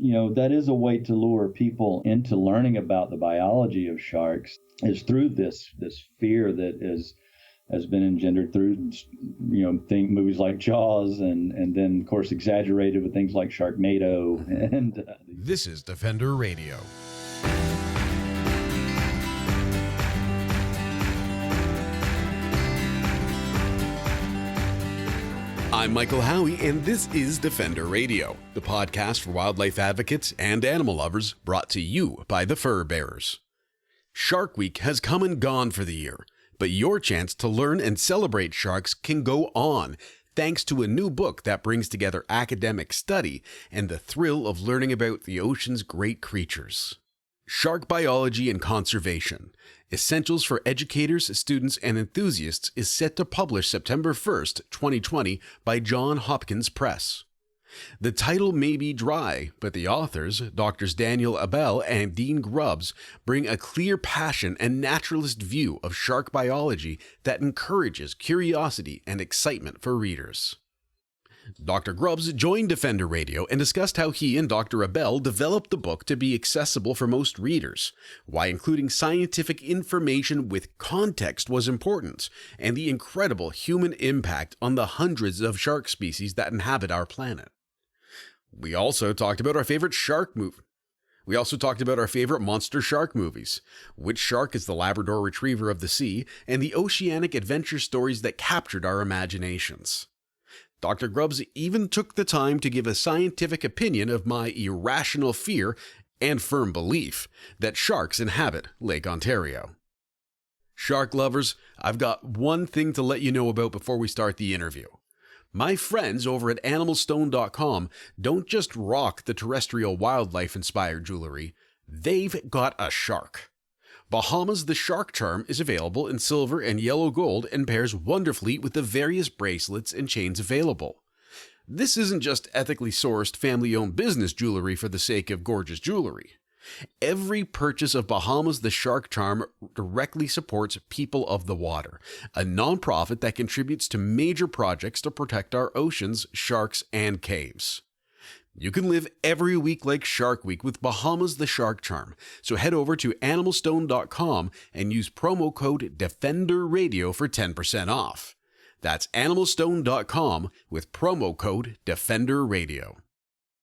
that is a way to lure people into learning about the biology of sharks, is through this fear that has been engendered through movies like Jaws, and then of course exaggerated with things like Sharknado. And this is Defender Radio. I'm Michael Howie, and this is Defender Radio, the podcast for wildlife advocates and animal lovers, brought to you by the Fur Bearers. Shark Week has come and gone for the year, but your chance to learn and celebrate sharks can go on, thanks to a new book that brings together academic study and the thrill of learning about the ocean's great creatures. Shark Biology and Conservation, Essentials for Educators, Students, and Enthusiasts is set to publish September 1st, 2020 by John Hopkins Press. The title may be dry, but the authors, Drs. Abel and Dean Grubbs, bring a clear passion and naturalist view of shark biology that encourages curiosity and excitement for readers. Dr. Grubbs joined Defender Radio and discussed how he and Dr. Abel developed the book to be accessible for most readers, why including scientific information with context was important, and the incredible human impact on the hundreds of shark species that inhabit our planet. We also talked about our favorite shark movie. We also talked about our favorite monster shark movies, which shark is the Labrador retriever of the sea, and the oceanic adventure stories that captured our imaginations. Dr. Grubbs even took the time to give a scientific opinion of my irrational fear and firm belief that sharks inhabit Lake Ontario. Shark lovers, I've got one thing to let you know about before we start the interview. My friends over at animalstone.com don't just rock the terrestrial wildlife-inspired jewelry, they've got a shark. Bahamas the Shark Charm is available in silver and yellow gold and pairs wonderfully with the various bracelets and chains available. This isn't just ethically sourced, family-owned business jewelry for the sake of gorgeous jewelry. Every purchase of Bahamas the Shark Charm directly supports People of the Water, a nonprofit that contributes to major projects to protect our oceans, sharks, and caves. You can live every week like Shark Week with Bahamas the Shark Charm, so head over to animalstone.com and use promo code DEFENDERRADIO for 10% off. That's animalstone.com with promo code DEFENDERRADIO.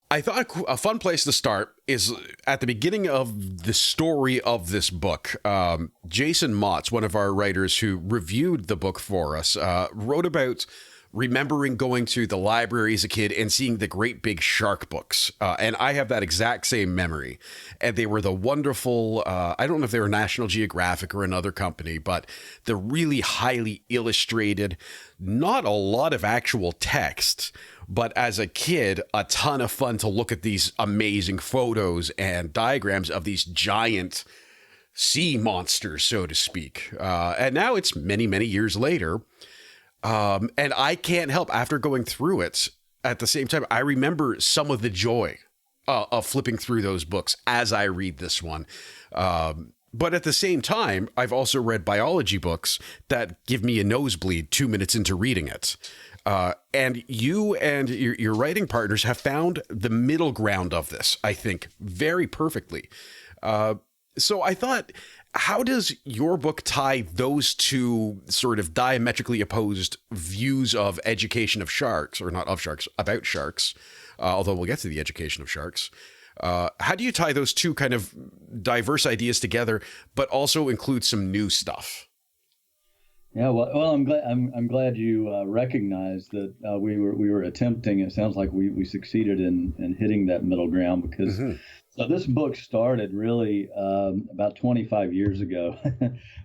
I thought a fun place to start is at the beginning of the story of this book. Jason Motz, one of our writers who reviewed the book for us, wrote about remembering going to the library as a kid and seeing the great big shark books. And I have that exact same memory. And they were the wonderful, I don't know if they were National Geographic or another company, but the really highly illustrated, not a lot of actual text, but as a kid, a ton of fun to look at these amazing photos and diagrams of these giant sea monsters, so to speak. And now it's many, many years later. And I can't help, after going through it, at the same time, I remember some of the joy of flipping through those books as I read this one. But at the same time, I've also read biology books that give me a nosebleed 2 minutes into reading it. And you and your writing partners have found the middle ground of this, I think, very perfectly. So I thought, how does your book tie those two sort of diametrically opposed views of education of sharks, or not of sharks, about sharks, although we'll get to the education of sharks. How do you tie those two kind of diverse ideas together, but also include some new stuff? Yeah, well, I'm glad you recognized that we were attempting. It sounds like we succeeded in hitting that middle ground, because so this book started really about 25 years ago,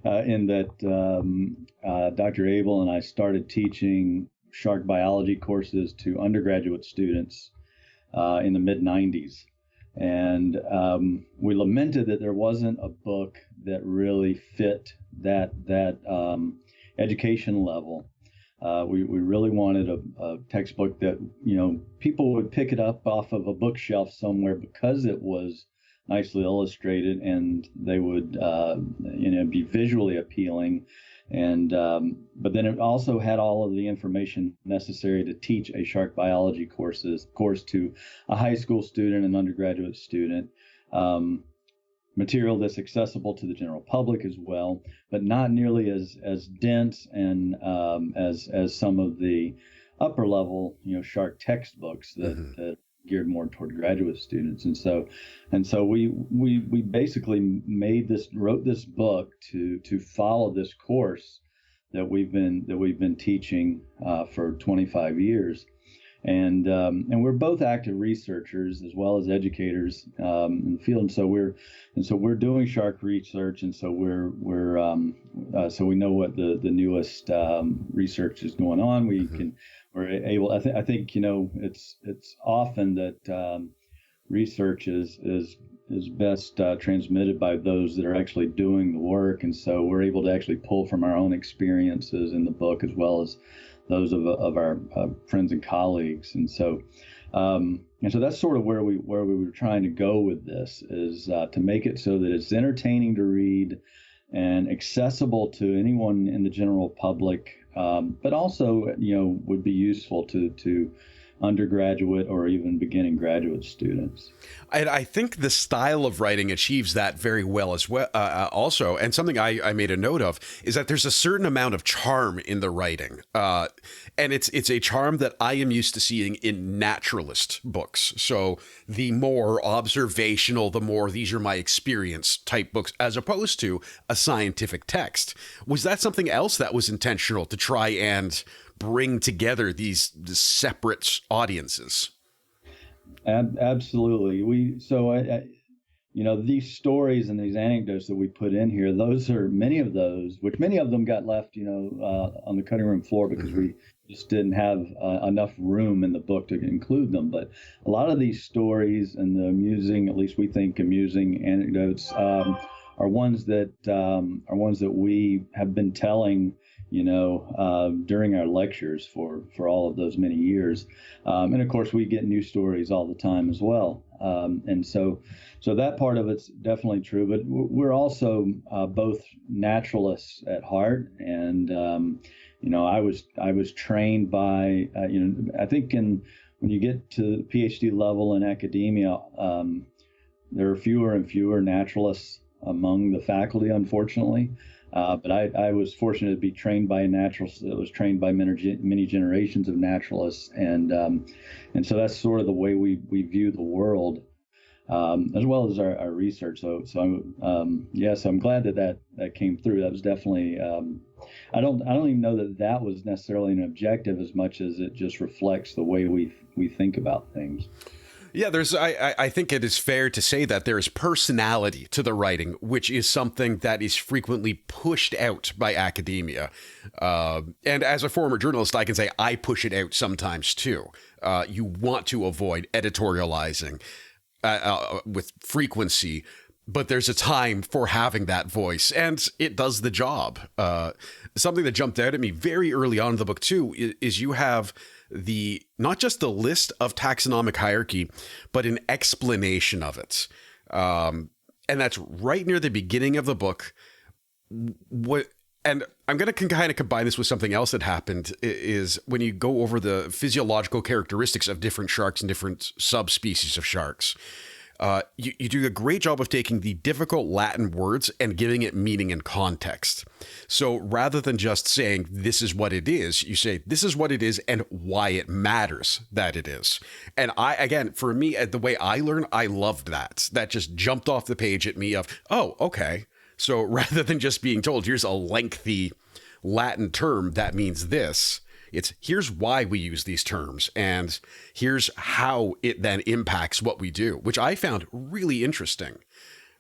in that Dr. Abel and I started teaching shark biology courses to undergraduate students in the mid-90s. And we lamented that there wasn't a book that really fit that education level. We really wanted a textbook that, people would pick it up off of a bookshelf somewhere, because it was nicely illustrated, and they would be visually appealing. And but then it also had all of the information necessary to teach a shark biology course to a high school student, an undergraduate student. Material that's accessible to the general public as well, but not nearly as dense and as some of the upper level shark textbooks that geared more toward graduate students. And so we basically wrote this book to follow this course that we've been teaching for 25 years. And we're both active researchers as well as educators in the field, and so we're doing shark research, and so so we know what the newest research is going on. We're able. I think it's often that research is best transmitted by those that are actually doing the work, and so we're able to actually pull from our own experiences in the book as well as those of our friends and colleagues. And so that's sort of where we were trying to go with this, is to make it so that it's entertaining to read and accessible to anyone in the general public, but also would be useful to undergraduate or even beginning graduate students. I think the style of writing achieves that very well as well. Also, and something I made a note of is that there's a certain amount of charm in the writing, and it's a charm that I am used to seeing in naturalist books. So the more observational, the more these are my experience type books, as opposed to a scientific text. Was that something else that was intentional to try and bring together these separate audiences? Absolutely. These stories and these anecdotes that we put in here, many of them got left, on the cutting room floor because we just didn't have enough room in the book to include them. But a lot of these stories and the amusing, at least we think amusing anecdotes, are ones that we have been telling during our lectures for all of those many years. And of course, we get new stories all the time as well. And so that part of it's definitely true. But we're also both naturalists at heart. And, I was trained by, I think when you get to the PhD level in academia, there are fewer and fewer naturalists among the faculty, unfortunately. But I was fortunate to be trained by a naturalist that was trained by many generations of naturalists, and so that's sort of the way we view the world, as well as our research. So I'm glad that came through. That was definitely I don't even know that was necessarily an objective as much as it just reflects the way we think about things. Yeah, I think it is fair to say that there is personality to the writing, which is something that is frequently pushed out by academia. And as a former journalist, I can say I push it out sometimes too. You want to avoid editorializing with frequency, but there's a time for having that voice, and it does the job. Something that jumped out at me very early on in the book too is you have not just the list of taxonomic hierarchy, but an explanation of it. And that's right near the beginning of the book. And I'm going to kind of combine this with something else that happened, is when you go over the physiological characteristics of different sharks and different subspecies of sharks. You do a great job of taking the difficult Latin words and giving it meaning and context. So rather than just saying, this is what it is, you say, this is what it is and why it matters that it is. And for me, the way I learn, I loved that. That just jumped off the page at me of, oh, okay. So rather than just being told, here's a lengthy Latin term that means this, here's why we use these terms, and here's how it then impacts what we do, which I found really interesting.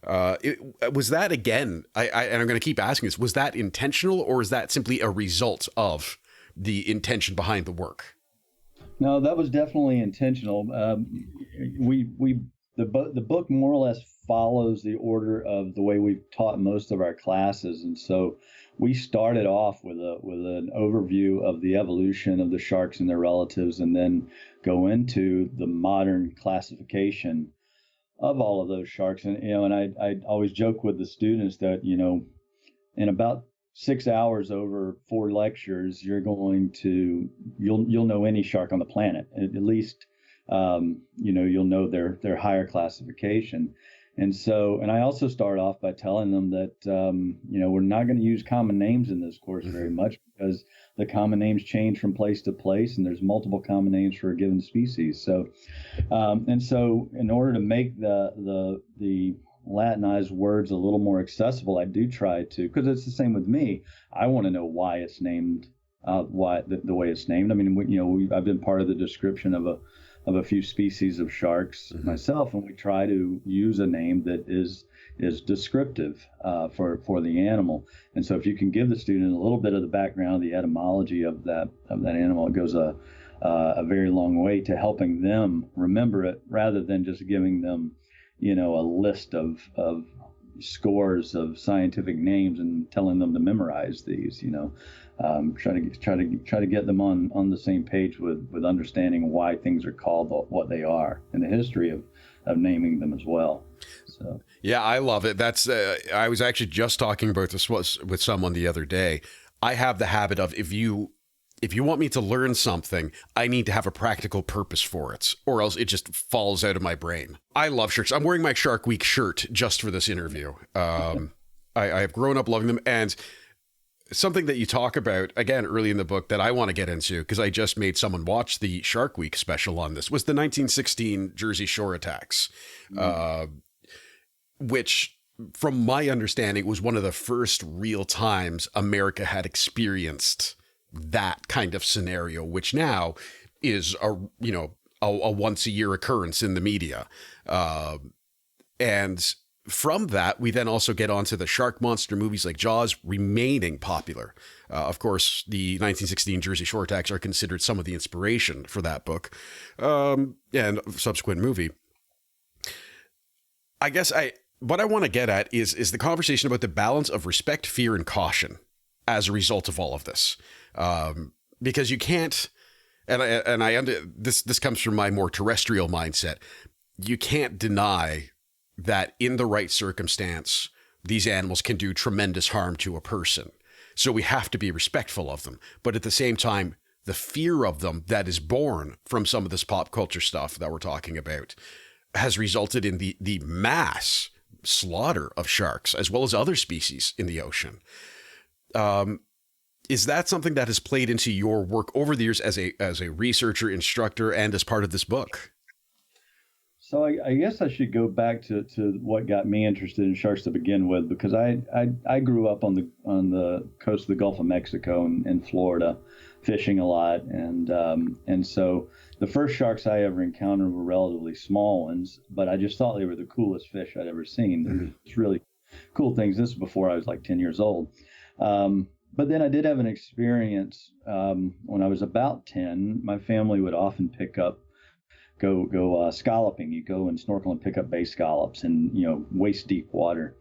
Was that, again, and I'm going to keep asking this, was that intentional, or is that simply a result of the intention behind the work? No, that was definitely intentional. The book more or less follows the order of the way we've taught most of our classes, and so we started off with an overview of the evolution of the sharks and their relatives, and then go into the modern classification of all of those sharks. And and I always joke with the students that in about 6 hours over 4 lectures, you'll know any shark on the planet. At least you'll know their higher classification. And I also start off by telling them that we're not going to use common names in this course very much, because the common names change from place to place, and there's multiple common names for a given species. So in order to make the Latinized words a little more accessible, I do try to, because it's the same with me. I want to know why it's named, why the way it's named. I mean, I've been part of the description of a few species of sharks myself, and we try to use a name that is descriptive for the animal. And so if you can give the student a little bit of the background, the etymology of that animal, it goes a very long way to helping them remember it, rather than just giving them a list of scores of scientific names and telling them to memorize these. Try to get them on the same page with understanding why things are called what they are, and the history of naming them as well. So yeah, I love it. That's I was actually just talking about this with someone the other day. I have the habit of, if you want me to learn something, I need to have a practical purpose for it, or else it just falls out of my brain. I love sharks. I'm wearing my Shark Week shirt just for this interview. I have grown up loving them. And something that you talk about, again, early in the book that I want to get into, because I just made someone watch the Shark Week special on this, was the 1916 Jersey Shore attacks, which, from my understanding, was one of the first real times America had experienced that kind of scenario, which now is a once a year occurrence in the media. And from that, we then also get onto the shark monster movies like Jaws remaining popular. Of course, the 1916 Jersey Shore attacks are considered some of the inspiration for that book and subsequent movie. I guess what I want to get at is the conversation about the balance of respect, fear, and caution as a result of all of this. Because you can't, this comes from my more terrestrial mindset. You can't deny that in the right circumstance, these animals can do tremendous harm to a person. So we have to be respectful of them. But at the same time, the fear of them that is born from some of this pop culture stuff that we're talking about has resulted in the mass slaughter of sharks, as well as other species in the ocean. Is that something that has played into your work over the years as a researcher, instructor, and as part of this book? So I guess I should go back to what got me interested in sharks to begin with, because I grew up on the coast of the Gulf of Mexico in Florida, fishing a lot, and so the first sharks I ever encountered were relatively small ones, but I just thought they were the coolest fish I'd ever seen. They were just really cool things. This was before I was like 10 years old. But then I did have an experience when I was about 10. My family would often go scalloping. You go and snorkel and pick up bay scallops in waist deep water,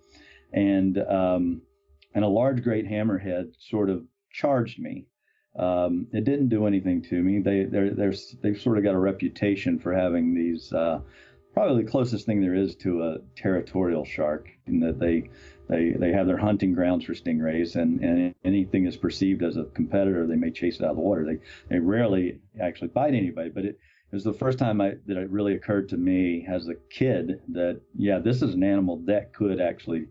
and a large great hammerhead sort of charged me. It didn't do anything to me. They've sort of got a reputation for having these probably the closest thing there is to a territorial shark, in that they have their hunting grounds for stingrays, and anything is perceived as a competitor, they may chase it out of the water. They rarely actually bite anybody, but it was the first time that it really occurred to me as a kid that, yeah, this is an animal that could actually,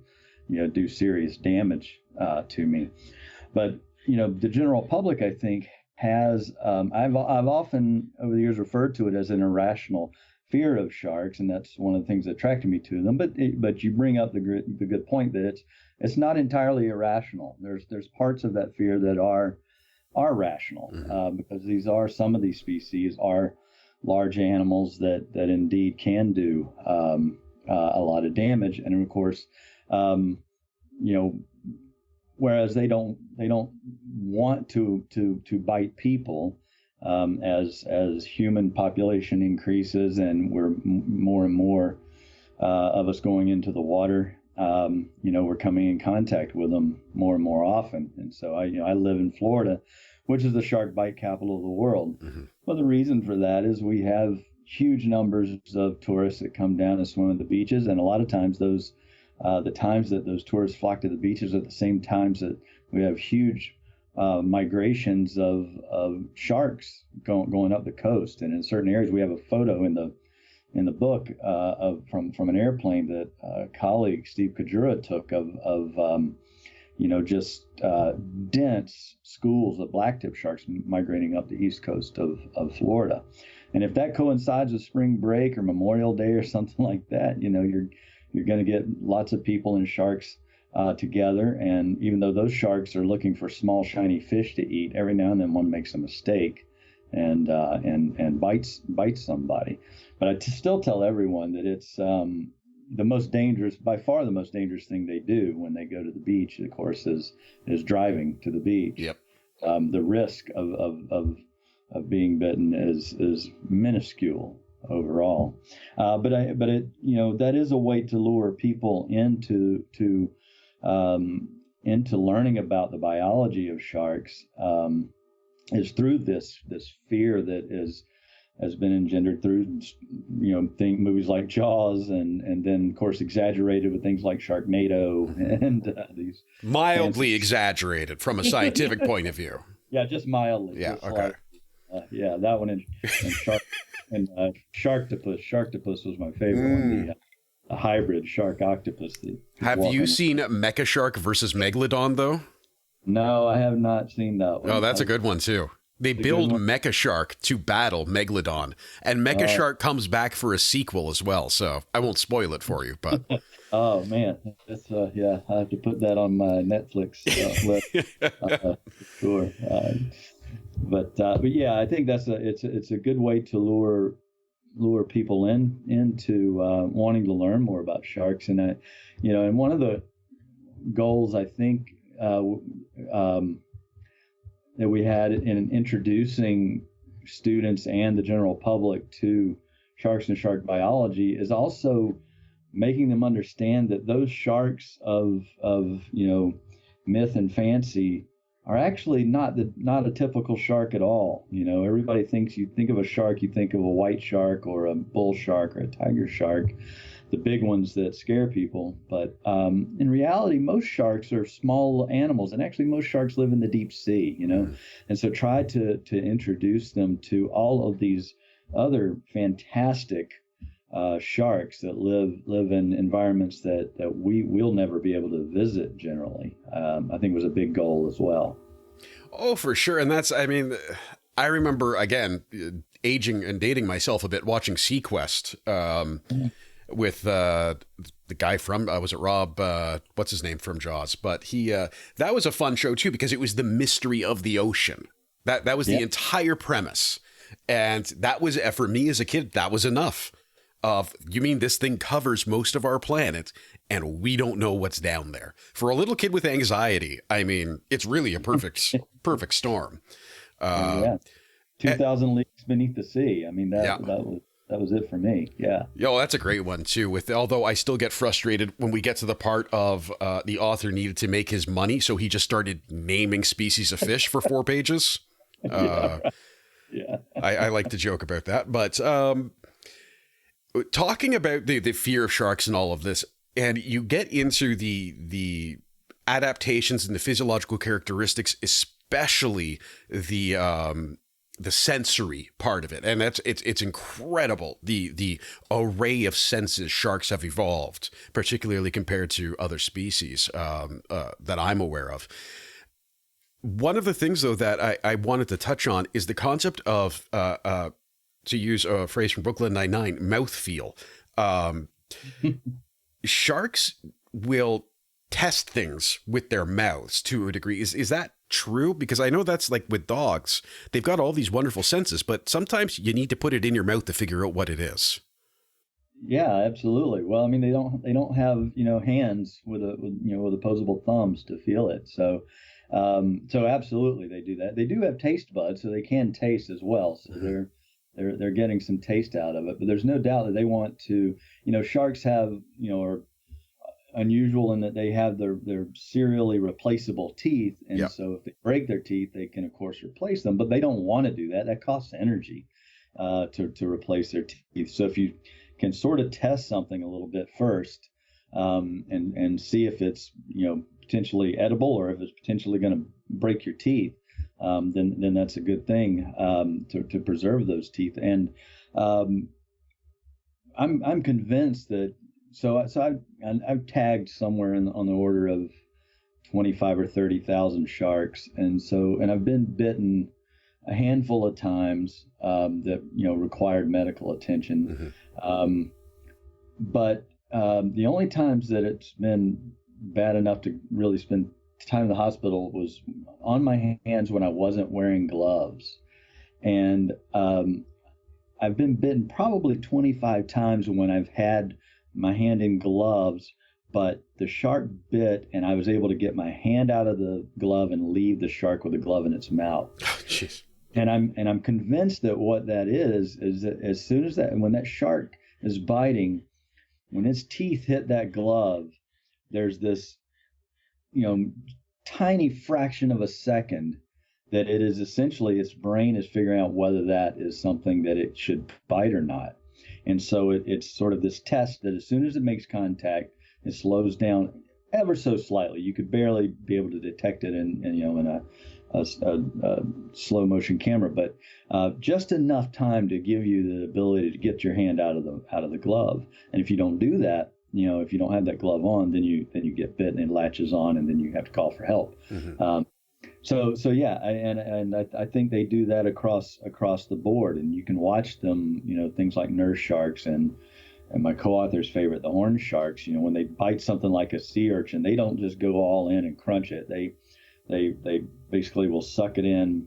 do serious damage to me. But, the general public, I think, has, I've often over the years referred to it as an irrational fear of sharks, and that's one of the things that attracted me to them. But you bring up the good point that it's not entirely irrational. There's parts of that fear that are rational, because some of these species are large animals that indeed can do a lot of damage, and of course, whereas they don't want to bite people. As human population increases and we're more and more of us going into the water, we're coming in contact with them more and more often. And so I live in Florida, which is the shark bite capital of the world. Well, the reason for that is we have huge numbers of tourists that come down and swim at the beaches, and a lot of times those the times that those tourists flock to the beaches are at the same times that we have huge migrations of sharks going up the coast. And in certain areas, we have a photo in the book from an airplane that a colleague, Steve Kajura, took of just dense schools of blacktip sharks migrating up the east coast of Florida. And if that coincides with spring break or Memorial Day or something like that, you're going to get lots of people and sharks together. And even though those sharks are looking for small, shiny fish to eat, every now and then one makes a mistake and bites somebody. But I still tell everyone that it's by far the most dangerous thing they do when they go to the beach, of course, is driving to the beach. Yep. The risk of being bitten is minuscule overall. But that is a way to lure people into learning about the biology of sharks, is through this fear that has been engendered through movies like Jaws, and then of course exaggerated with things like Sharknado and these mildly exaggerated from a scientific point of view. Yeah, just mildly. Yeah. Just okay. That one and Shark and Sharktopus. Sharktopus was my favorite one. The hybrid shark octopus. Have you seen Mecha Shark versus Megalodon though? No, I have not seen that one. Oh, that's a good one too. They build Mecha Shark to battle Megalodon, and Mecha Shark comes back for a sequel as well. So I won't spoil it for you, but oh man, that's I have to put that on my Netflix list for sure. But yeah, I think it's a good way to lure people into wanting to learn more about sharks. And and one of the goals I think that we had in introducing students and the general public to sharks and shark biology is also making them understand that those sharks of myth and fancy are actually not a typical shark at all. Everybody thinks, you think of a shark, you think of a white shark or a bull shark or a tiger shark, the big ones that scare people. But in reality, most sharks are small animals, and actually most sharks live in the deep sea, and so try to introduce them to all of these other fantastic sharks that live in environments that we will never be able to visit generally. I think was a big goal as well. Oh, for sure. And I remember, again, aging and dating myself a bit, watching Sequest with the guy from, was it Rob, what's his name from Jaws? But that was a fun show too, because it was the mystery of the ocean. That was the entire premise. And that was, for me as a kid, that was enough. You mean this thing covers most of our planet and we don't know what's down there? For a little kid with anxiety, it's really a perfect storm. 2,000 Leagues Beneath the Sea. That was it for me. Yeah. Yo, that's a great one too. Although I still get frustrated when we get to the part of the author needed to make his money, so he just started naming species of fish for 4 pages. I like to joke about that, but talking about the fear of sharks and all of this, and you get into the adaptations and the physiological characteristics, especially the sensory part of it, and it's incredible the array of senses sharks have evolved, particularly compared to other species that I'm aware of. One of the things, though, that I wanted to touch on is the concept of to use a phrase from Brooklyn Nine-Nine, mouthfeel. Sharks will test things with their mouths to a degree. Is that true? Because I know that's like with dogs. They've got all these wonderful senses, but sometimes you need to put it in your mouth to figure out what it is. Yeah, absolutely. Well, they don't have hands with opposable thumbs to feel it. So absolutely they do that. They do have taste buds, so they can taste as well. So they're getting some taste out of it. But there's no doubt that they want to. Sharks have are unusual in that they have their serially replaceable teeth, and so if they break their teeth, they can of course replace them. But they don't want to do that. That costs energy. to replace their teeth. So if you can sort of test something a little bit first, and see if it's potentially edible or if it's potentially going to break your teeth, then that's a good thing to preserve those teeth. And I'm convinced that I've tagged somewhere on the order of 25 or 30,000 sharks, and I've been bitten a handful of times that required medical attention. But the only times that it's been bad enough to really spend time in the hospital was on my hands when I wasn't wearing gloves. And I've been bitten probably 25 times when I've had my hand in gloves, but the shark bit and I was able to get my hand out of the glove and leave the shark with the glove in its mouth. Jeez. And I'm convinced that what that is that as soon as when that shark is biting, when its teeth hit that glove, there's this, tiny fraction of a second that it is essentially its brain is figuring out whether that is something that it should bite or not. And so it's sort of this test that as soon as it makes contact, it slows down ever so slightly. You could barely be able to detect it in a slow motion camera, but just enough time to give you the ability to get your hand out of the glove. And if you don't do that, if you don't have that glove on, then you get bit and it latches on, and then you have to call for help. So yeah, I think they do that across the board, and you can watch them. Things like nurse sharks and my co-author's favorite, the horn sharks. When they bite something like a sea urchin, they don't just go all in and crunch it. They basically will suck it in,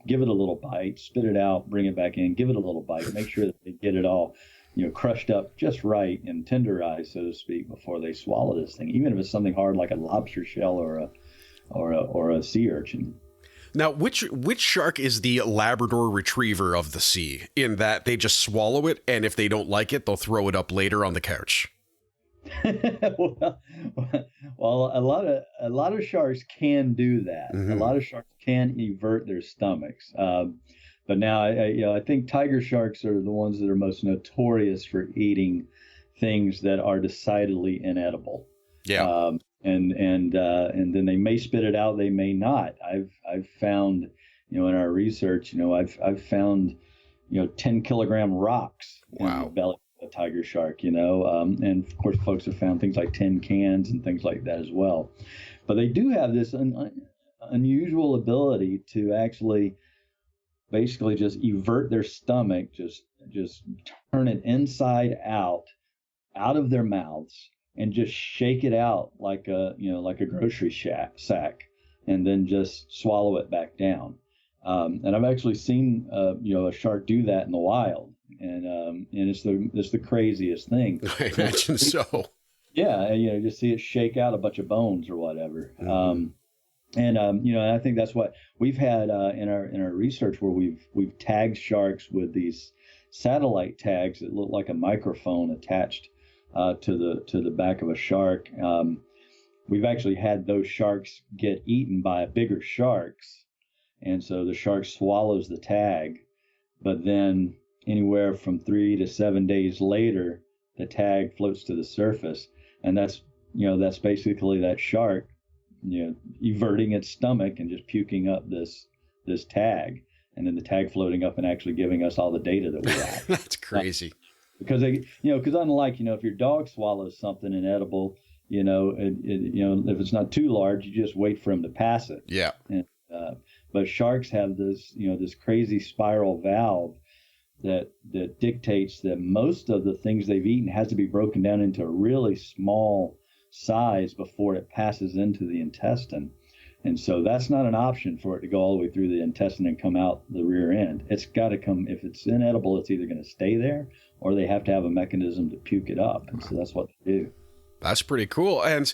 give it a little bite, spit it out, bring it back in, give it a little bite, make sure that they get it all, crushed up just right and tenderized, so to speak, before they swallow this thing, even if it's something hard like a lobster shell or a sea urchin. Now, which shark is the Labrador retriever of the sea, in that they just swallow it, and if they don't like it, they'll throw it up later on the couch? well, a lot of sharks can do that. A lot of sharks can evert their stomachs. But now, I think tiger sharks are the ones that are most notorious for eating things that are decidedly inedible. Yeah. And then they may spit it out, they may not. I've found, in our research, I've found, 10-kilogram rocks in the belly of a tiger shark, and of course folks have found things like tin cans and things like that as well. But they do have this unusual ability to actually basically just evert their stomach, just turn it inside out of their mouths, and just shake it out like a grocery sack, and then just swallow it back down. And I've actually seen a shark do that in the wild, and it's the craziest thing. I imagine so. Yeah, just see it shake out a bunch of bones or whatever. And I think that's what we've had in our research, where we've tagged sharks with these satellite tags that look like a microphone attached to the back of a shark. We've actually had those sharks get eaten by bigger sharks, and so the shark swallows the tag, but then anywhere from 3 to 7 days later, the tag floats to the surface, and that's basically that shark everting its stomach and just puking up this tag, and then the tag floating up and actually giving us all the data that we have. That's crazy. Because because unlike if your dog swallows something inedible, if it's not too large, you just wait for him to pass it. Yeah. And, but sharks have this this crazy spiral valve that dictates that most of the things they've eaten has to be broken down into a really small size before it passes into the intestine. And so that's not an option for it to go all the way through the intestine and come out the rear end. It's got to come, if it's inedible, it's either going to stay there or they have to have a mechanism to puke it up. And so that's what they do. That's pretty cool. And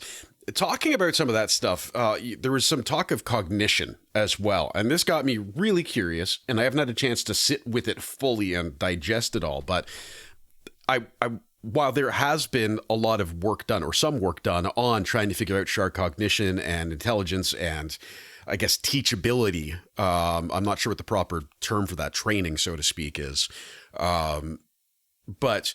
talking about some of that stuff, there was some talk of cognition as well. And this got me really curious, and I haven't had a chance to sit with it fully and digest it all. But I while there has been a lot of work done, or some work done, on trying to figure out shark cognition and intelligence and, I guess, teachability, I'm not sure what the proper term for that, training, so to speak, is. But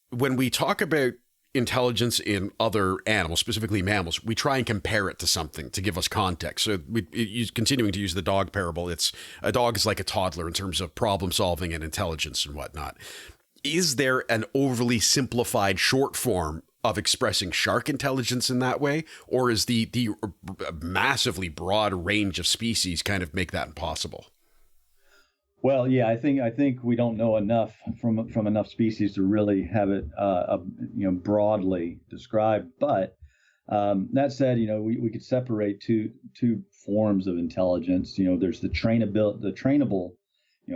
when we talk about intelligence in other animals, specifically mammals, we try and compare it to something to give us context. So continuing to use the dog parable, a dog is like a toddler in terms of problem solving and intelligence and whatnot. Is there an overly simplified short form of expressing shark intelligence in that way? Or is the massively broad range of species kind of make that impossible? Well, yeah, I think we don't know enough from enough species to really have it, broadly described. But that said, we could separate two forms of intelligence. There's the trainable.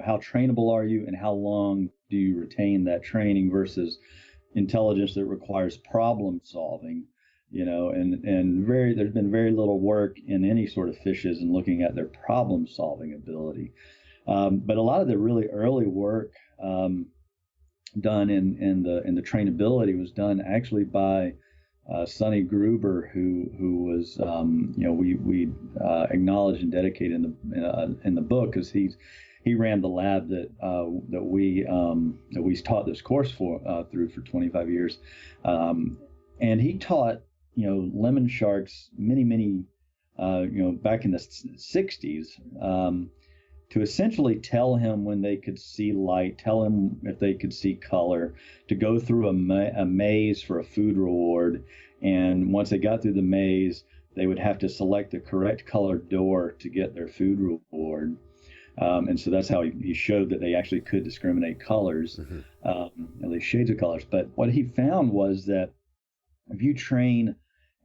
How trainable are you, and how long do you retain that training, versus intelligence that requires problem solving. There's been very little work in any sort of fishes in looking at their problem solving ability. But a lot of the really early work done in the trainability was done actually by Sonny Gruber, who was we acknowledge and dedicate in the book, because he ran the lab that we taught this course through for 25 years, and he taught lemon sharks many back in the 60s. To essentially tell him when they could see light, tell him if they could see color, to go through a maze for a food reward. And once they got through the maze, they would have to select the correct colored door to get their food reward. And so that's how he showed that they actually could discriminate colors, at least shades of colors. But what he found was that if you train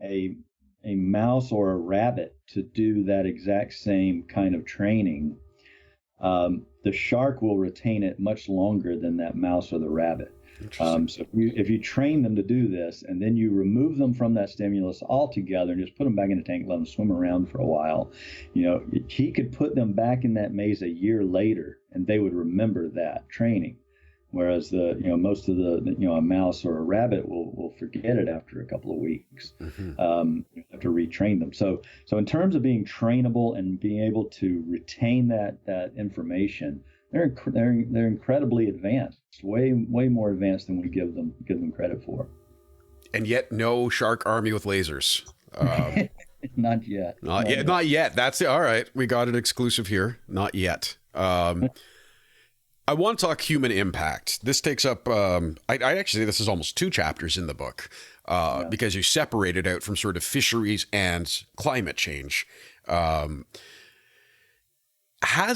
a mouse or a rabbit to do that exact same kind of training, the shark will retain it much longer than that mouse or the rabbit. So if you train them to do this, and then you remove them from that stimulus altogether and just put them back in the tank, let them swim around for a while, he could put them back in that maze a year later, and they would remember that training. Whereas most of a mouse or a rabbit will forget it after a couple of weeks. You have to retrain them. So in terms of being trainable and being able to retain that information, they're incredibly advanced, way more advanced than we give them credit for. And yet, no shark army with lasers. Not yet. Not yet. That's it. All right, we got an exclusive here. Not yet. I want to talk human impact. This takes up, I actually, this is almost 2 chapters in the book, because you separate it out from sort of fisheries and climate change. Has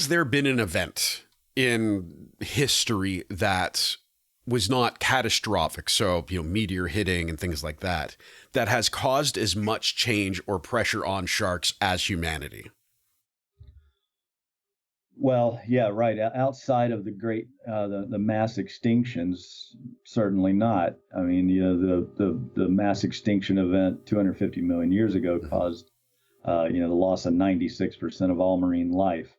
there been an event in history that was not catastrophic, so, meteor hitting and things like that, that has caused as much change or pressure on sharks as humanity? Well, yeah, right. Outside of the great, the mass extinctions, certainly not. I mean, the mass extinction event 250 million years ago caused, the loss of 96% of all marine life.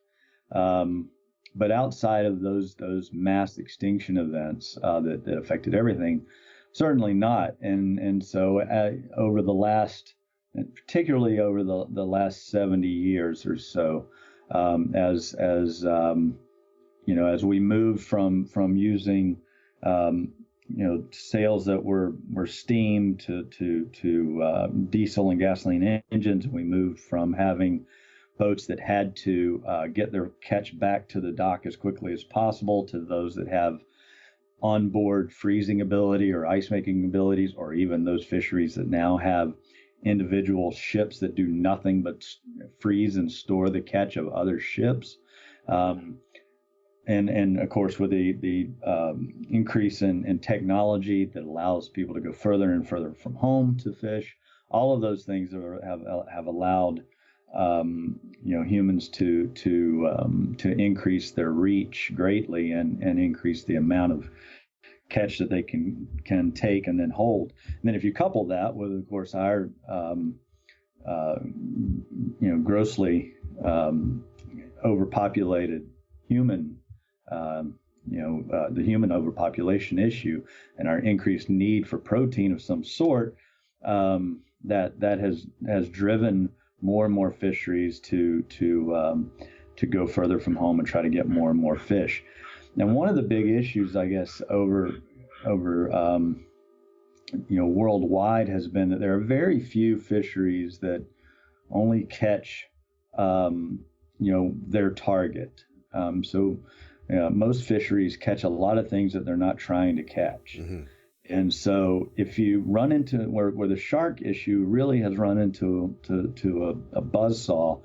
But outside of those mass extinction events that affected everything, certainly not. And so over the last, particularly over the last 70 years or so, as we moved from using sails that were steam to diesel and gasoline engines, we moved from having boats that had to get their catch back to the dock as quickly as possible to those that have onboard freezing ability or ice making abilities, or even those fisheries that now have individual ships that do nothing but freeze and store the catch of other ships. And of course, with the increase in technology that allows people to go further and further from home to fish, all of those things have allowed humans to increase their reach greatly and increase the amount of catch that they can take and then hold. And then if you couple that with, of course, our grossly overpopulated human the human overpopulation issue and our increased need for protein of some sort, that has driven more and more fisheries to go further from home and try to get more and more fish. Now, one of the big issues, I guess, over worldwide has been that there are very few fisheries that only catch their target. Most fisheries catch a lot of things that they're not trying to catch. Mm-hmm. And so if you run into where the shark issue really has run into a buzzsaw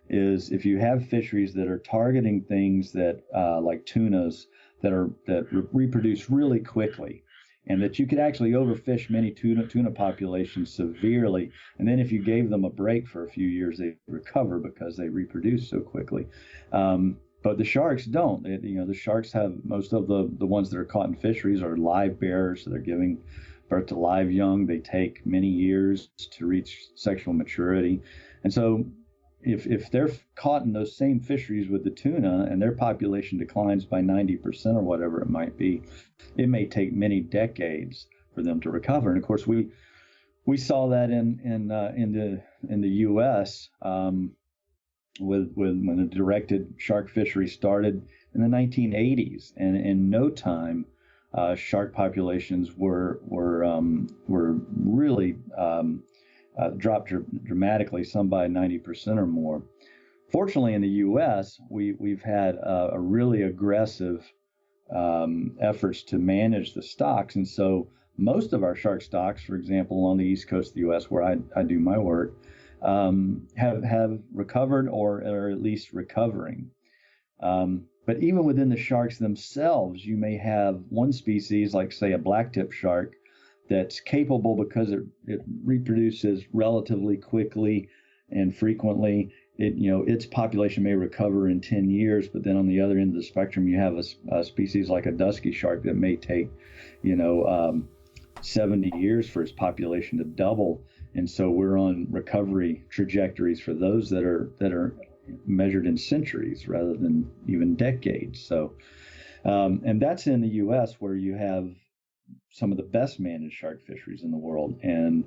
is if you have fisheries that are targeting things that like tunas that reproduce really quickly, and that you could actually overfish many tuna populations severely, and then if you gave them a break for a few years, they recover because they reproduce so quickly. But the sharks don't. The sharks have most of the ones that are caught in fisheries are live bearers, so they're giving birth to live young. They take many years to reach sexual maturity, and so if they're caught in those same fisheries with the tuna and their population declines by 90% or whatever it might be, it may take many decades for them to recover. And of course, we saw that in the U.S. With when the directed shark fishery started in the 1980s, and in no time, shark populations were really dropped dramatically, some by 90% or more. Fortunately, in the U.S., we've had a really aggressive efforts to manage the stocks, and so most of our shark stocks, for example, on the east coast of the U.S., where I do my work, have recovered or are at least recovering. But even within the sharks themselves, you may have one species, like say a blacktip shark, that's capable because it reproduces relatively quickly and frequently. Its population may recover in 10 years, but then on the other end of the spectrum, you have a species like a dusky shark that may take 70 years for its population to double. And so we're on recovery trajectories for those that are measured in centuries rather than even decades. So, and that's in the U.S., where you have some of the best managed shark fisheries in the world, and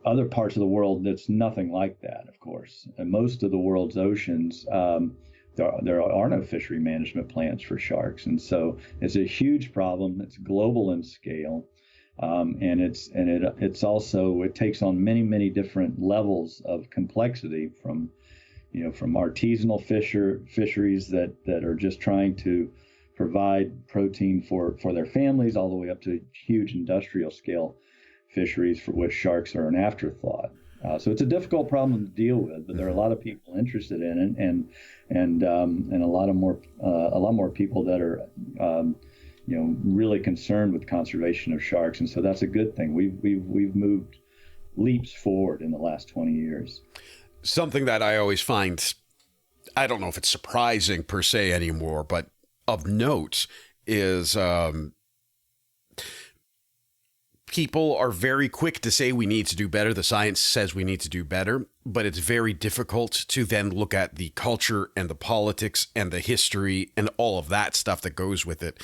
other parts of the world that's nothing like that, of course. And most of the world's oceans, there are no fishery management plans for sharks, and so it's a huge problem. It's global in scale, and it's also, it takes on many different levels of complexity, from artisanal fisheries that are just trying to provide protein for their families, all the way up to huge industrial scale fisheries for which sharks are an afterthought. So it's a difficult problem to deal with, but there are a lot of people interested in it, and a lot more people that are really concerned with conservation of sharks, and so that's a good thing. We've moved leaps forward in the last 20 years. Something that I always find, I don't know if it's surprising per se anymore, but of note is people are very quick to say we need to do better. The science says we need to do better, but it's very difficult to then look at the culture and the politics and the history and all of that stuff that goes with it.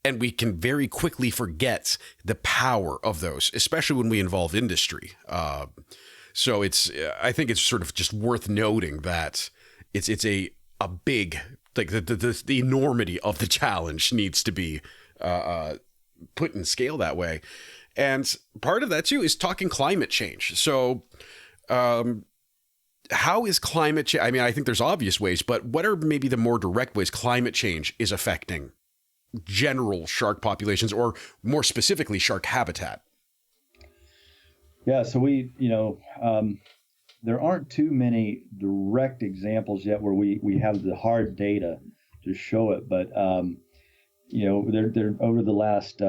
And we can very quickly forget the power of those, especially when we involve industry. So I think it's sort of just worth noting that it's a big, like the enormity of the challenge needs to be put in scale that way. And part of that too is talking climate change. So how is climate change? I mean, I think there's obvious ways, but what are maybe the more direct ways climate change is affecting general shark populations, or more specifically shark habitat? Yeah, so there aren't too many direct examples yet where we have the hard data to show it, but they're over the last,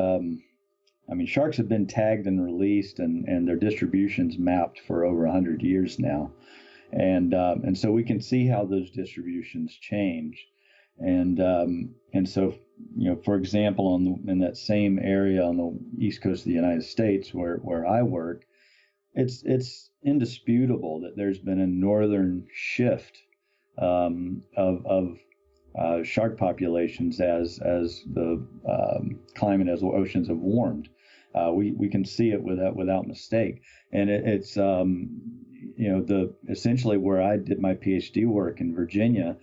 sharks have been tagged and released, and their distributions mapped for over 100 years now, and so we can see how those distributions change, and so for example, in that same area on the east coast of the United States where I work, it's indisputable that there's been a northern shift of shark populations as the climate, as the oceans have warmed. We can see it without mistake, and it's essentially where I did my PhD work in Virginia.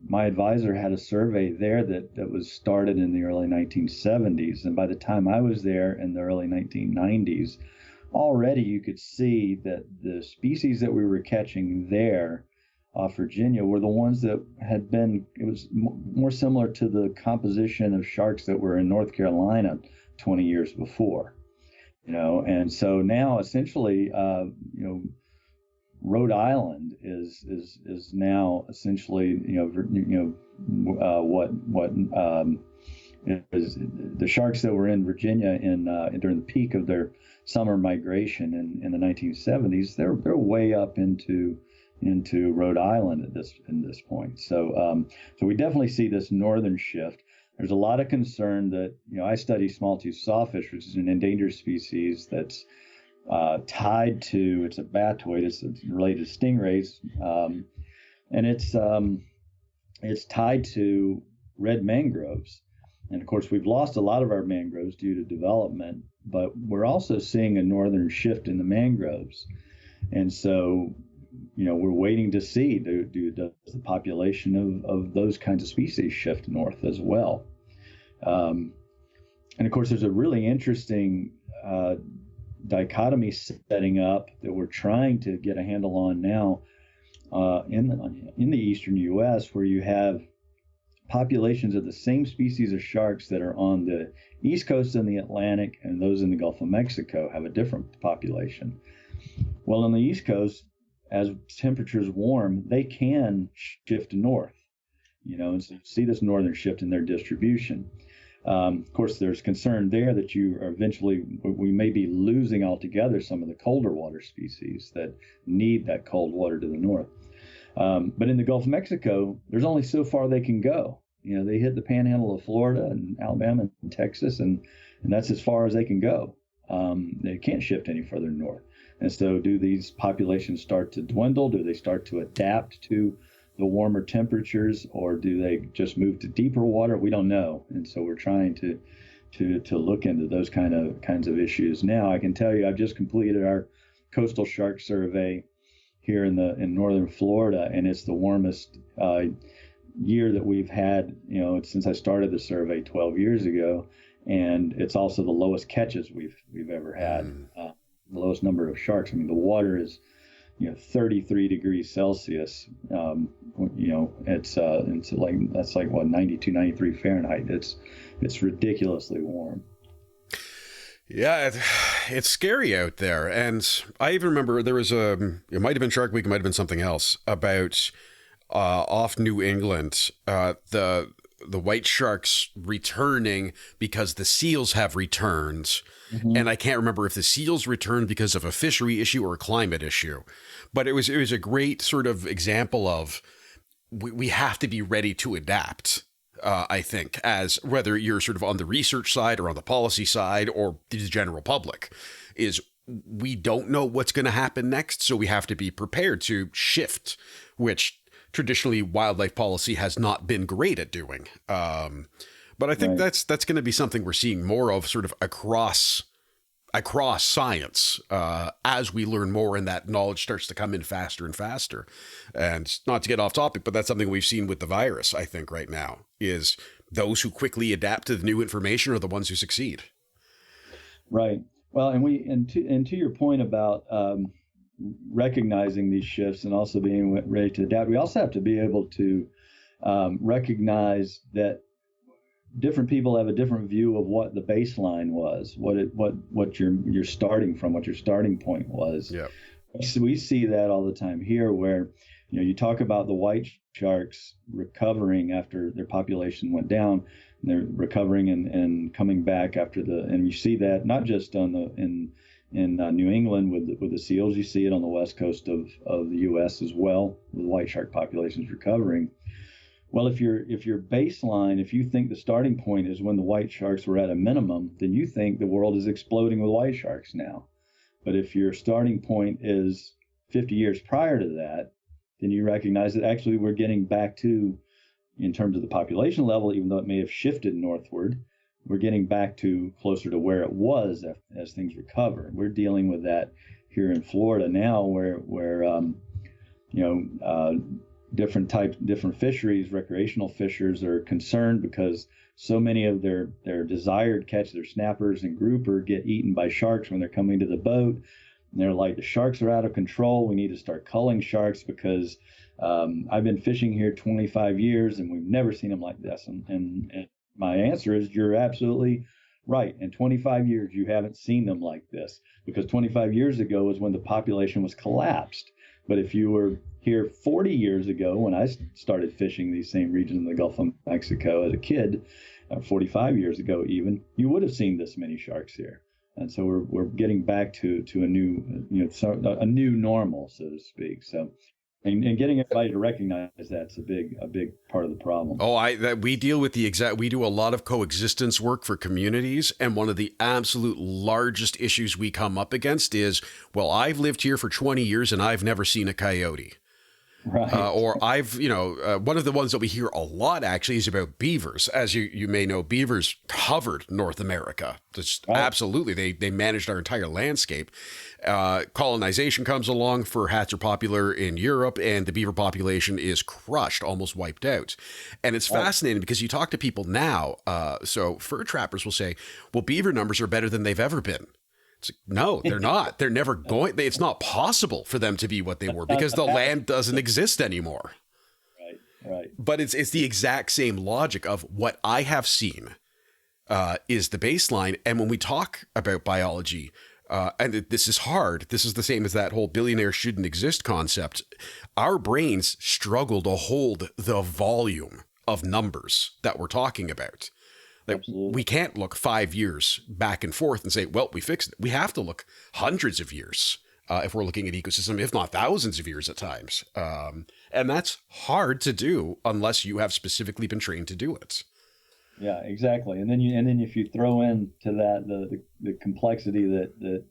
My advisor had a survey there that was started in the early 1970s, and by the time I was there in the early 1990s, already you could see that the species that we were catching there off Virginia were the ones that had been, it was more similar to the composition of sharks that were in North Carolina 20 years before, and so now essentially, Rhode Island is now essentially, what is the sharks that were in Virginia during the peak of their summer migration in the 1970s. They're way up into Rhode Island at this point. So we definitely see this northern shift. There's a lot of concern that, I study small-tooth sawfish, which is an endangered species that's tied to, it's a batoid, it's related to stingrays, and it's tied to red mangroves. And of course, we've lost a lot of our mangroves due to development, but we're also seeing a northern shift in the mangroves. And so, we're waiting to see, does the population of those kinds of species shift north as well? And of course, there's a really interesting dichotomy setting up that we're trying to get a handle on now in the eastern U.S., where you have populations of the same species of sharks that are on the east coast in the Atlantic, and those in the Gulf of Mexico have a different population. Well, on the east coast, as temperatures warm, they can shift north, and so you see this northern shift in their distribution. Of course, there's concern there that we may be losing altogether some of the colder water species that need that cold water to the north. But in the Gulf of Mexico, there's only so far they can go. They hit the panhandle of Florida and Alabama and Texas, and that's as far as they can go. They can't shift any further north. And so do these populations start to dwindle? Do they start to adapt to the warmer temperatures, or do they just move to deeper water? We don't know. And so we're trying to look into those kinds of issues. Now, I can tell you, I've just completed our coastal shark survey here in northern Florida, and it's the warmest year that we've had, since I started the survey 12 years ago, and it's also the lowest catches we've ever had, the lowest number of sharks. I mean, the water is 33 degrees Celsius. It's like, that's like what, 92, 93 Fahrenheit. It's ridiculously warm. Yeah, it's scary out there. And I even remember there was it might have been Shark Week, it might have been something else, about off New England, the white sharks returning because the seals have returned. Mm-hmm. And I can't remember if the seals returned because of a fishery issue or a climate issue. But it was a great sort of example of we have to be ready to adapt. I think, as whether you're sort of on the research side or on the policy side or the general public, is we don't know what's going to happen next. So we have to be prepared to shift, which traditionally wildlife policy has not been great at doing. But I think that's going to be something we're seeing more of sort of across science as we learn more and that knowledge starts to come in faster and faster. And not to get off topic, but that's something we've seen with the virus, I think, right now, is those who quickly adapt to the new information are the ones who succeed. Right. Well, and to your point about recognizing these shifts and also being ready to adapt, we also have to be able to recognize that different people have a different view of what the baseline was, what you're starting from, what your starting point was. Yeah. So we see that all the time here, where you talk about the white sharks recovering after their population went down, and they're recovering and coming back and you see that not just in New England with the seals, you see it on the west coast of the U.S. as well, with white shark populations recovering. Well, if your baseline, if you think the starting point is when the white sharks were at a minimum, then you think the world is exploding with white sharks now. But if your starting point is 50 years prior to that, then you recognize that actually we're getting back to in terms of the population level, even though it may have shifted northward, we're getting back to closer to where it was as things recover. We're dealing with that here in Florida now, where different fisheries, recreational fishers, are concerned because so many of their desired catch, their snappers and grouper, get eaten by sharks when they're coming to the boat. And they're like, the sharks are out of control. We need to start culling sharks because I've been fishing here 25 years and we've never seen them like this. And my answer is, you're absolutely right. In 25 years, you haven't seen them like this, because 25 years ago was when the population was collapsed. But if you were here 40 years ago, when I started fishing these same regions in the Gulf of Mexico as a kid, 45 years ago even, you would have seen this many sharks here. And so we're getting back to a new, a new normal, so to speak. So, and getting everybody to recognize that's a big part of the problem. We deal with we do a lot of coexistence work for communities. And one of the absolute largest issues we come up against is, well, I've lived here for 20 years and I've never seen a coyote. Right. Or I've, one of the ones that we hear a lot actually is about beavers. As you may know, beavers covered North America. Just right. Absolutely. They managed our entire landscape. Colonization comes along, fur hats are popular in Europe, and the beaver population is crushed, almost wiped out. And it's fascinating because you talk to people now. So fur trappers will say, well, beaver numbers are better than they've ever been. No, they're not. They're never going. It's not possible for them to be what they were because the land doesn't exist anymore. Right. But it's the exact same logic of what I have seen is the baseline. And when we talk about biology, and this is hard, this is the same as that whole billionaire shouldn't exist concept. Our brains struggle to hold the volume of numbers that we're talking about. Like, we can't look 5 years back and forth and say, well, we fixed it. We have to look hundreds of years if we're looking at ecosystem, if not thousands of years at times. And that's hard to do unless you have specifically been trained to do it. Yeah, exactly. And then if you throw in to that the complexity that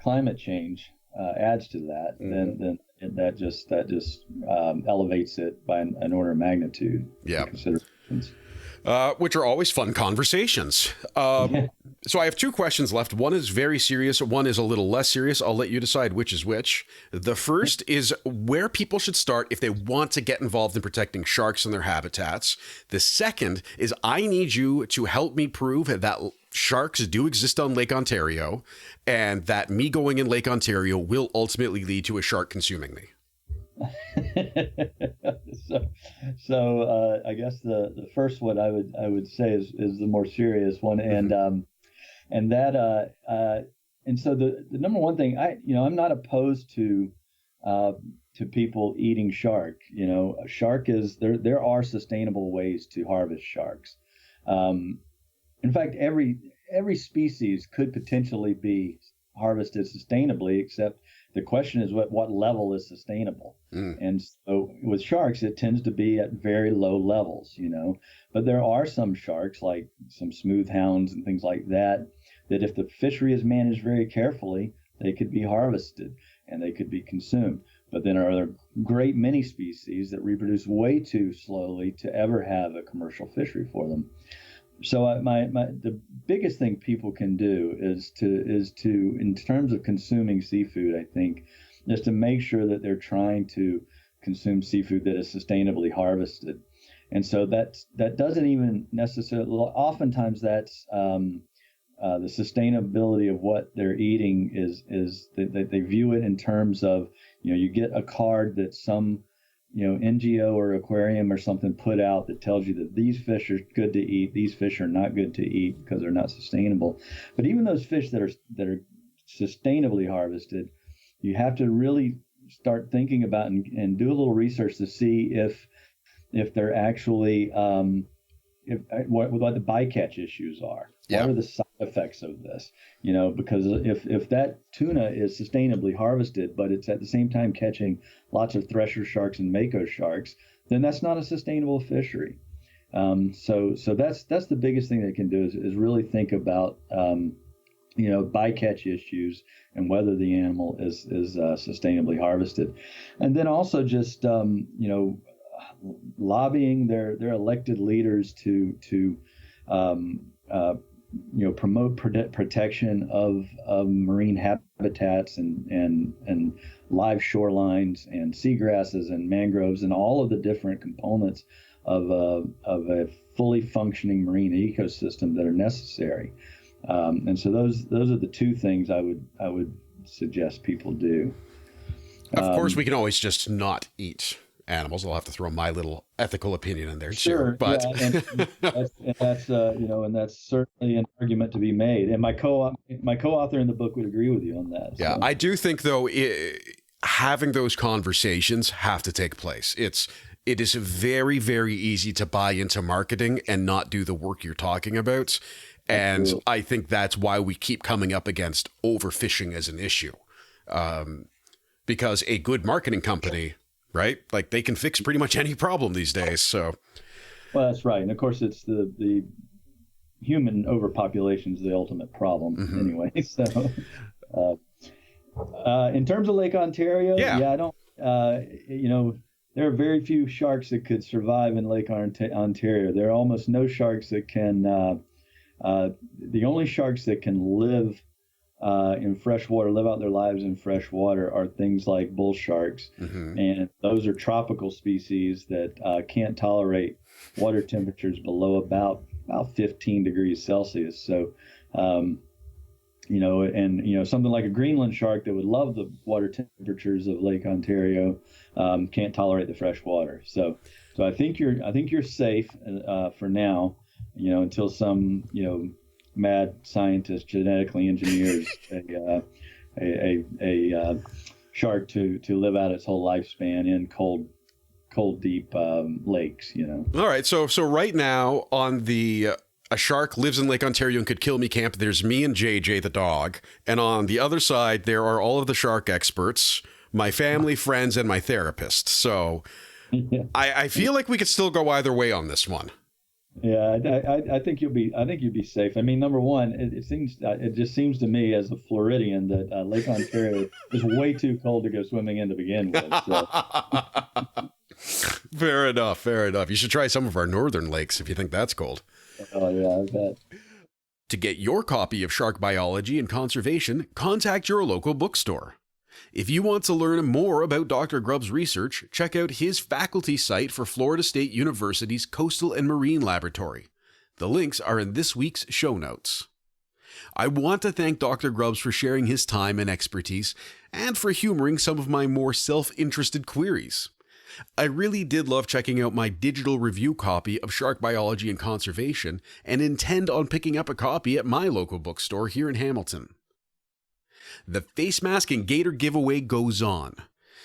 climate change adds to that, then that just elevates it by an order of magnitude. Yeah. Considerations. Which are always fun conversations. So I have two questions left. One is very serious. One is a little less serious. I'll let you decide which is which. The first is where people should start if they want to get involved in protecting sharks and their habitats. The second is I need you to help me prove that sharks do exist on Lake Ontario and that me going in Lake Ontario will ultimately lead to a shark consuming me. So I guess the first one I would say is the more serious one, and so the number one thing, I'm not opposed to people eating shark. Shark is there are sustainable ways to harvest sharks. In fact, every species could potentially be harvested sustainably, except the question is what level is sustainable. And so with sharks, it tends to be at very low levels, but there are some sharks, like some smooth hounds and things like that if the fishery is managed very carefully, they could be harvested and they could be consumed. But then there are a great many species that reproduce way too slowly to ever have a commercial fishery for them. So the biggest thing people can do is to in terms of consuming seafood, I think, is to make sure that they're trying to consume seafood that is sustainably harvested. And so that doesn't even necessarily, oftentimes that's the sustainability of what they're eating is that they view it in terms of, you get a card that some NGO or aquarium or something put out that tells you that these fish are good to eat, these fish are not good to eat because they're not sustainable. But even those fish that are sustainably harvested, you have to really start thinking about and do a little research to see if they're actually what the bycatch issues are. Yeah. What are the side effects of this? Because if that tuna is sustainably harvested, but it's at the same time catching lots of thresher sharks and mako sharks, then that's not a sustainable fishery. So that's the biggest thing they can do is really think about bycatch issues and whether the animal is sustainably harvested, and then also just lobbying their elected leaders to promote protection of marine habitats and live shorelines and seagrasses and mangroves and all of the different components of a fully functioning marine ecosystem that are necessary. And so those are the two things I would suggest people do. Of course, we can always just not eat animals. I'll have to throw my little ethical opinion in there sure, too. But that's and that's certainly an argument to be made. And my co-author in the book would agree with you on that. Yeah, so. I do think though having those conversations have to take place. It is very, very easy to buy into marketing and not do the work you're talking about. And Absolutely. I think that's why we keep coming up against overfishing as an issue. Because a good marketing company, right? Like they can fix pretty much any problem these days. So, well, that's right. And of course, it's the human overpopulation is the ultimate problem anyway. So, in terms of Lake Ontario, I don't, there are very few sharks that could survive in Lake Ontario. There are almost no sharks that can, the only sharks that can live in freshwater, live out their lives in freshwater, are things like bull sharks. And those are tropical species that can't tolerate water temperatures below about 15 degrees Celsius. So, something like a Greenland shark that would love the water temperatures of Lake Ontario can't tolerate the fresh water. So I think you're safe for now, until some, mad scientist genetically engineers a shark to live out its whole lifespan in cold deep lakes. All right, so right now on the a shark lives in Lake Ontario and could kill me camp, there's me and JJ the dog, and on the other side there are all of the shark experts, my family, friends, and my therapist. So I feel like we could still go either way on this one. Yeah, I think you'll be safe. I mean, number one, it just seems to me as a Floridian that Lake Ontario is way too cold to go swimming in to begin with. So. Fair enough. You should try some of our northern lakes if you think that's cold. Oh yeah, I bet. To get your copy of Shark Biology and Conservation, contact your local bookstore. If you want to learn more about Dr. Grubbs' research, check out his faculty site for Florida State University's Coastal and Marine Laboratory. The links are in this week's show notes. I want to thank Dr. Grubbs for sharing his time and expertise, and for humoring some of my more self-interested queries. I really did love checking out my digital review copy of Shark Biology and Conservation, and intend on picking up a copy at my local bookstore here in Hamilton. The Face Mask and Gator giveaway goes on.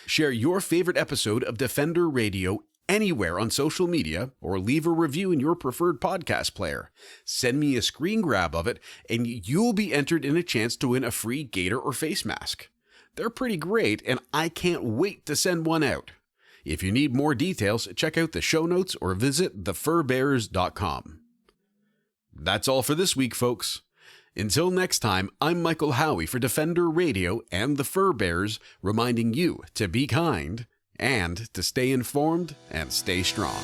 Share your favorite episode of Defender Radio anywhere on social media, or leave a review in your preferred podcast player. Send me a screen grab of it, and you'll be entered in a chance to win a free Gator or face mask. They're pretty great, and I can't wait to send one out. If you need more details, check out the show notes or visit thefurbearers.com. That's all for this week, folks. Until next time, I'm Michael Howie for Defender Radio and the Fur Bearers, reminding you to be kind and to stay informed and stay strong.